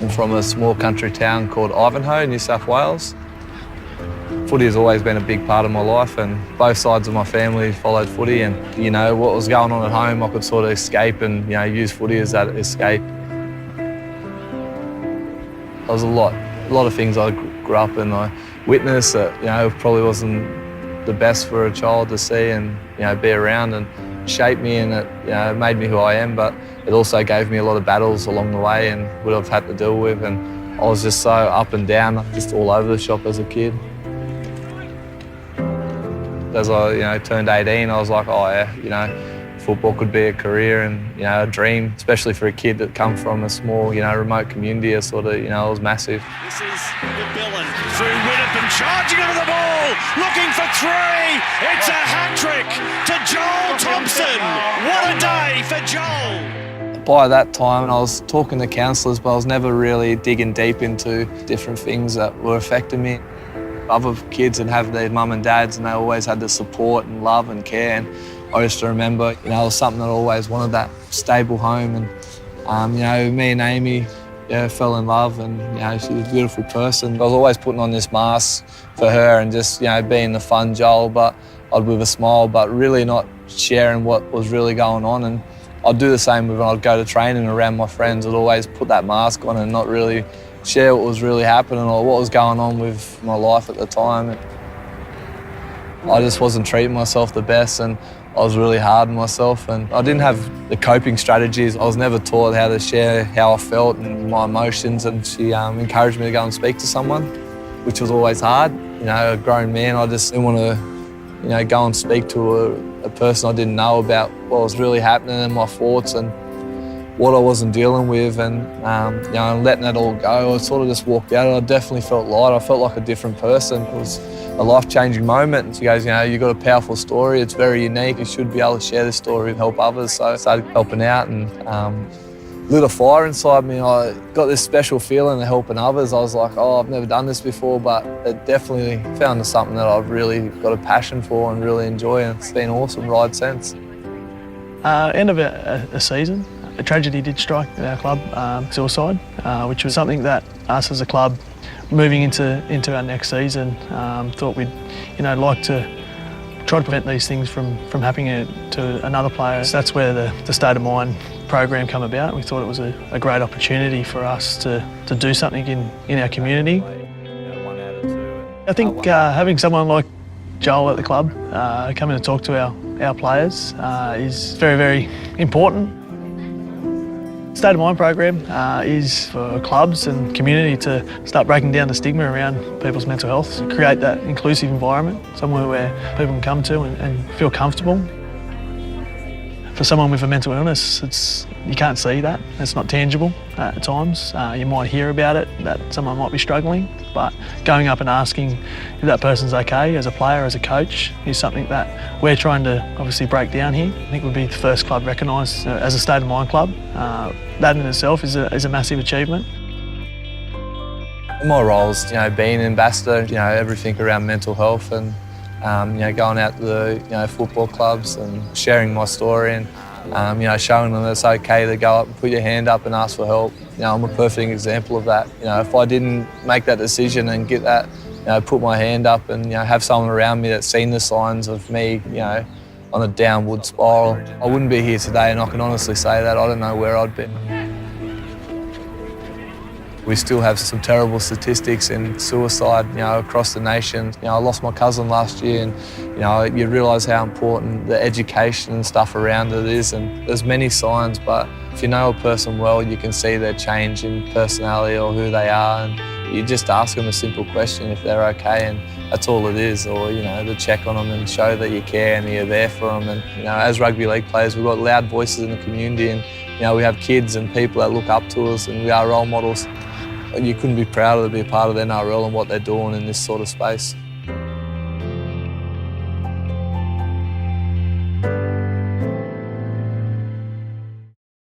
I'm from a small country town called Ivanhoe, New South Wales. Footy has always been a big part of my life, and both sides of my family followed footy, and you know what was going on at home I could sort of escape and use footy as that escape. There was a lot of things I grew up and I witnessed that probably wasn't the best for a child to see and be around, and shaped me, and it made me who I am, but it also gave me a lot of battles along the way and what I've had to deal with, and I was just so up and down, just all over the shop as a kid. As I turned 18, I was like, oh yeah, football could be a career and a dream, especially for a kid that come from a small remote community. It sort of it was massive. This is McMillan through Winnipeg, charging over the ball, looking for three. It's a hat-trick to Joel Thompson. What a day for Joel. By that time, I was talking to counsellors, but I was never really digging deep into different things that were affecting me. Other kids would have their mum and dads, and they always had the support and love and care. And I used to remember, it was something that I always wanted, that stable home. And me and Amy, fell in love, and she was a beautiful person. I was always putting on this mask for her and just being the fun Joel, but with a smile, but really not sharing what was really going on. And I'd do the same when I'd go to training around my friends. I'd always put that mask on and not really share what was really happening or what was going on with my life at the time. I just wasn't treating myself the best, and I was really hard on myself, and I didn't have the coping strategies. I was never taught how to share how I felt and my emotions, and she encouraged me to go and speak to someone, which was always hard. A grown man, I just didn't want to go and speak to a person I didn't know about what was really happening and my thoughts and what I wasn't dealing with, and letting that all go. I sort of just walked out, and I definitely felt light. I felt like a different person. It was a life-changing moment. And she goes, you've got a powerful story. It's very unique. You should be able to share this story and help others. So I started helping out and lit a fire inside me. I got this special feeling of helping others. I was like, oh, I've never done this before, but it definitely found something that I've really got a passion for and really enjoy, and it's been an awesome ride since. End of a season, a tragedy did strike at our club, suicide, which was something that us as a club, moving into our next season, thought we'd like to try to prevent these things from happening to another player. So that's where the State of Mind program came about. We thought it was a great opportunity for us to do something in our community. I think having someone like Joel at the club coming to talk to our players is very, very important. State of Mind program is for clubs and community to start breaking down the stigma around people's mental health, to create that inclusive environment, somewhere where people can come to and feel comfortable. For someone with a mental illness, you can't see that. It's not tangible at times. You might hear about it, that someone might be struggling, but going up and asking if that person's okay as a player, as a coach, is something that we're trying to obviously break down here. I think we'll be the first club recognised as a State of Mind club. That in itself is a massive achievement. My role's being an ambassador, everything around mental health, and going out to the football clubs and sharing my story, and showing them that it's okay to go up and put your hand up and ask for help. I'm a perfect example of that. If I didn't make that decision and get that, put my hand up and have someone around me that's seen the signs of me, on a downward spiral, I wouldn't be here today, and I can honestly say that. I don't know where I'd be. We still have some terrible statistics in suicide, across the nation. I lost my cousin last year, and you realise how important the education and stuff around it is, and there's many signs, but if you know a person well, you can see their change in personality or who they are, and you just ask them a simple question if they're okay, and that's all it is, or to check on them and show that you care and you're there for them. And as rugby league players, we've got loud voices in the community, and we have kids and people that look up to us, and we are role models. You couldn't be prouder to be a part of the NRL and what they're doing in this sort of space.